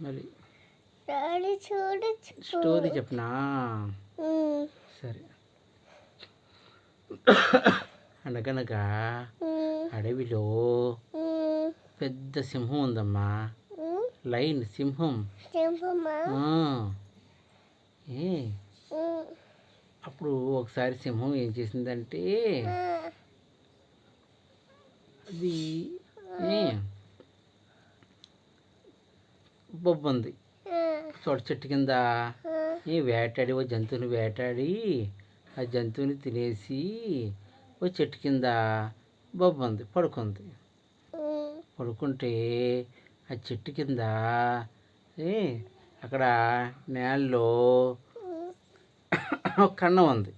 మరి చూడొచ్చు. స్టోరీ చెప్పనా? సరే. అనగనగా అడవిలో పెద్ద సింహం ఉందమ్మా. లైన్ సింహం. ఆ. ఏ అప్పుడు ఒకసారి సింహం ఏం చేసిందంటే అది బొబ్బుంది చోట చెట్టు కింద వేటాడి ఓ జంతువుని వేటాడి ఆ జంతువుని తినేసి ఓ చెట్టు కింద బొబ్బుంది పడుకుంది. పడుకుంటే ఆ చెట్టు కింద అక్కడ నేలలో ఒక కన్నం ఉంది.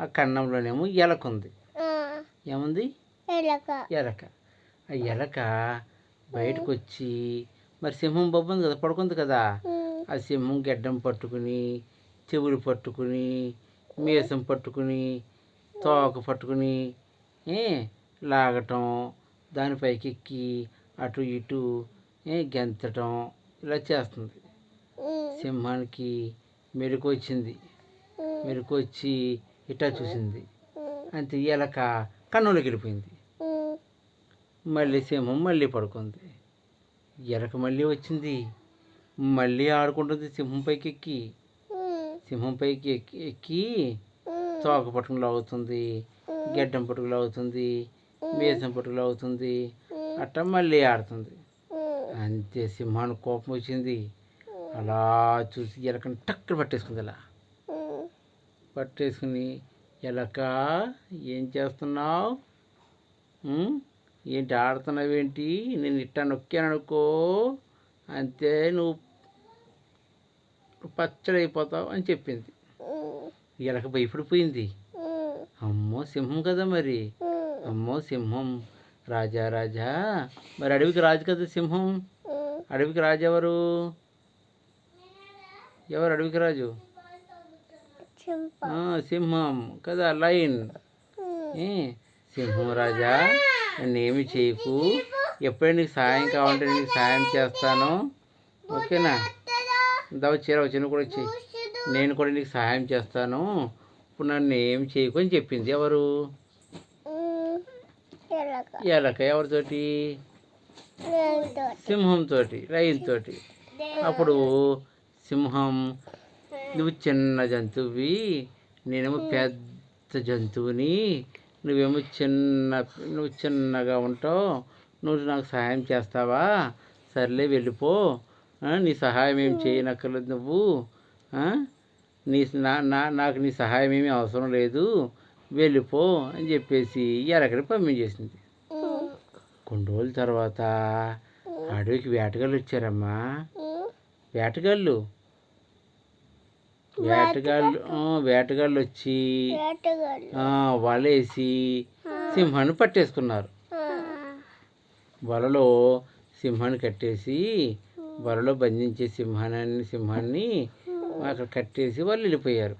ఆ కన్నంలోనేమో ఎలక ఉంది. ఏముంది? ఎలక. ఆ ఎలక బయటకు వచ్చి మరి సింహం బొబ్బుంది కదా, పడుకుంది కదా, ఆ సింహం గెడ్డం పట్టుకుని, చెవులు పట్టుకుని, మీసం పట్టుకుని, తోక పట్టుకుని లాగటం, దానిపైకి ఎక్కి అటు ఇటు గెంతటం ఇలా చేస్తుంది. సింహానికి మెలకు వచ్చింది. మెలకు వచ్చి ఇటా చూసింది. అంతే ఎలక కన్నులోకి వెళ్ళిపోయింది. మళ్ళీ సింహం మళ్ళీ పడుకుంది. ఎలక మళ్ళీ వచ్చింది. మళ్ళీ ఆడుకుంటుంది సింహం పైకి ఎక్కి. సింహం పైకి ఎక్కి తోక పట్టుకుని లాగుతుంది, గెడ్డం పట్టుకుని లాగుతుంది, మీసం పట్టుకుని లాగుతుంది, అట్లా మళ్ళీ ఆడుతుంది. అంతే సింహానికి కోపం వచ్చింది. అలా చూసి ఎలకని టక్కున పట్టేసుకుంది. అలా పట్టేసుకుని, ఎలక ఏం చేస్తున్నావు? ఏంటి ఆడుతున్నావేంటి? నేను ఇట్టా నొక్కాను అనుకో, అంతే నువ్వు పచ్చడైపోతావు అని చెప్పింది. ఎలక భయపడిపోయింది. అమ్మో సింహం కదా మరి, అమ్మో సింహం రాజా రాజా, మరి అడవికి రాజు కదా సింహం. అడవికి రాజు ఎవరు? ఎవరు అడవికి రాజు? సింహం కదా, లైన్. సింహం రాజా నన్నేమి చేయకు, ఎప్పుడైనా నీకు సాయం కావాలంటే నీకు సాయం చేస్తాను, ఓకేనా? దావ చీర చిన్న కూడా వచ్చి నేను కూడా నీకు సహాయం చేస్తాను, ఇప్పుడు నన్ను ఏమి చేయకు అని చెప్పింది. ఎవరు? ఎలక. ఎవరితోటి? సింహంతో, లైన్ తోటి. అప్పుడు సింహం, నువ్వు చిన్న జంతువువి, నేనేమో పెద్ద జంతువుని, నువ్వు చిన్నగా ఉంటావు, నువ్వు నాకు సహాయం చేస్తావా? సర్లే వెళ్ళిపో, నీ సహాయం ఏమి చేయనక్కర్లేదు, నువ్వు నాకు నీ సహాయం ఏమీ అవసరం లేదు, వెళ్ళిపో అని చెప్పేసి ఎలకని పంపించేసింది. కొన్ని రోజుల తర్వాత అడవికి వేటగాళ్ళు వచ్చారమ్మా. వేటగాళ్ళు వచ్చి వలేసి సింహాన్ని పట్టేసుకున్నారు. వలలో సింహాన్ని కట్టేసి, వలలో బంధించే సింహాన్ని అక్కడ కట్టేసి వాళ్ళు వెళ్ళిపోయారు.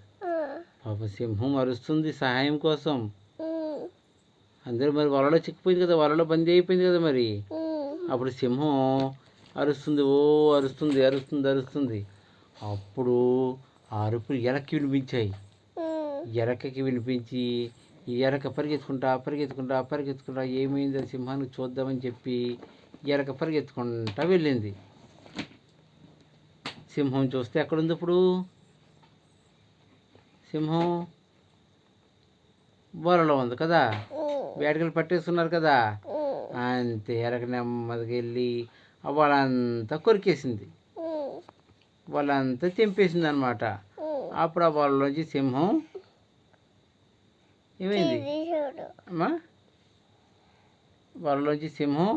పాప సింహం అరుస్తుంది సహాయం కోసం. అందరూ మరి వలలో చిక్కిపోయింది కదా, వలలో బందీ అయిపోయింది కదా మరి. అప్పుడు సింహం అరుస్తుంది, అరుస్తుంది. అప్పుడు ఆ అరుపులు ఎలక్కి వినిపించాయి. ఎలకకి వినిపించి ఎలక పరిగెత్తుకుంటా ఏమైంది సింహానికి చూద్దామని చెప్పి ఎలక పరిగెత్తుకుంటా వెళ్ళింది. సింహం చూస్తే ఎక్కడుంది ఇప్పుడు? సింహం వలలో ఉంది కదా, వేటగాళ్ళు పట్టేస్తున్నారు కదా. అంతే ఎలక నెమ్మదిగా వెళ్ళి వాళ్ళంతా కొరికేసింది, వాళ్ళంతా తెంపేసింది అనమాట. అప్పుడు ఆ వాళ్ళలోంచి సింహం ఏమైంది అమ్మా? వాళ్ళలోంచి సింహం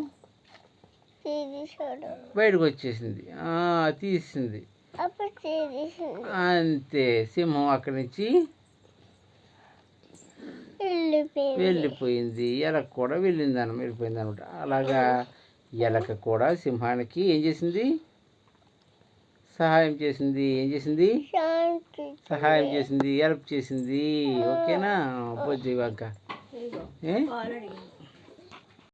బయటకు వచ్చేసింది, తీసింది. అంతే సింహం అక్కడి నుంచి వెళ్ళిపోయింది. ఎలక కూడా వెళ్ళిపోయింది అనమాట. అలాగా ఎలక కూడా సింహానికి ఏం చేసింది? సహాయం చేసింది. సహాయం చేసింది, హెల్ప్ చేసింది. ఓకేనా? బొజ్జి వంక